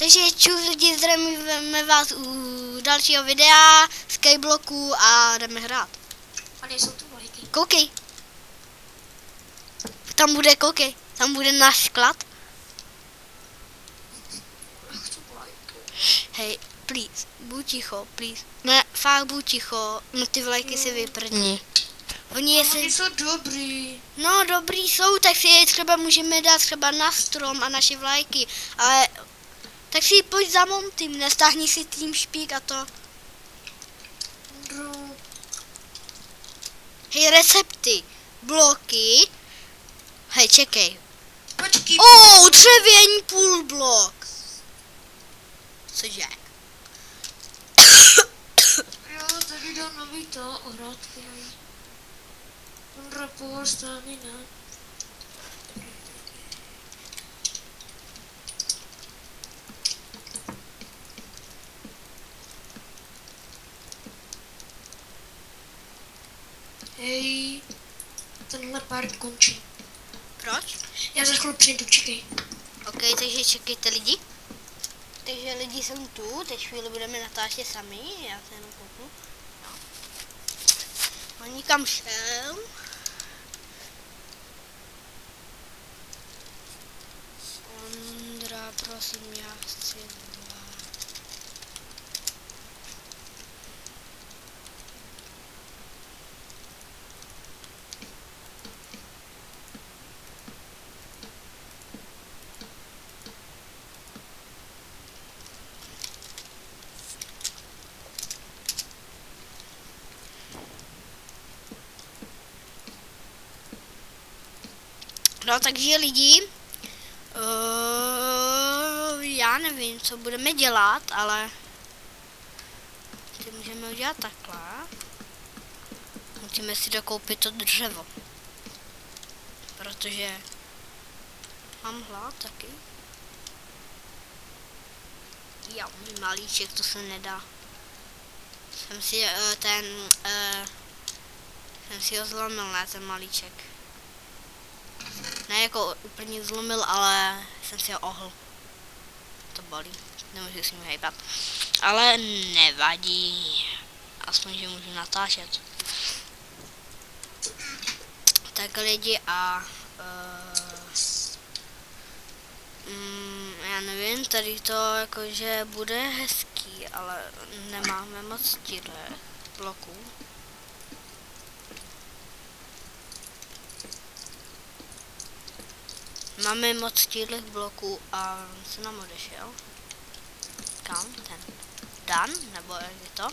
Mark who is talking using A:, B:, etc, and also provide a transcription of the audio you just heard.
A: Takže čus lidi, zdravíme vás u dalšího videa, Skyblocku a jdeme hrát.
B: A nejsou tu vlajky.
A: Koukej. Koukej. Tam bude náš sklad.
B: Chci vlajky.
A: Hej, please, buď ticho, please. Ne, fakt buď ticho, no ty vlajky si vyprdni. Oni
B: Oni jsou dobrý.
A: No dobrý jsou, tak si je třeba můžeme dát třeba na strom a naše vlajky, ale tak si pojď za Montym, nestáhni si tím špík a to. Hej, recepty, bloky, hej, čekej.
B: Počkej.
A: Dřevěný půl blok. Cože?
B: Jo, tady dám nový to, ohrádky. Ondra, pohostány, ne? Hej, tenhle part končí.
A: Proč?
B: Já za chvíli přijdu, čekej.
A: OK, takže čekejte lidi. Takže lidi jsou tu, teď chvíli budeme natáčet sami, já se jenom kouknu. On nikam šel. Ondra, prosím, já chci No, takže lidi, já nevím, co budeme dělat, ale ty můžeme udělat takhle. Musíme si dokoupit to dřevo, protože mám hlad taky. Já můj malíček, to se nedá. Jsem si ho zlomil, ne ten malíček. Ne jako úplně zlomil, ale jsem si ho ohl. To bolí, nemůžu s ním hejbat. Ale nevadí. Aspoň, že můžu natáčet. Tak lidi a... já nevím, tady to jakože bude hezký, ale nemáme moc těchto bloků. Máme moc těchto bloků a se nám odešel. Kam ten? Dan? Nebo jak je to?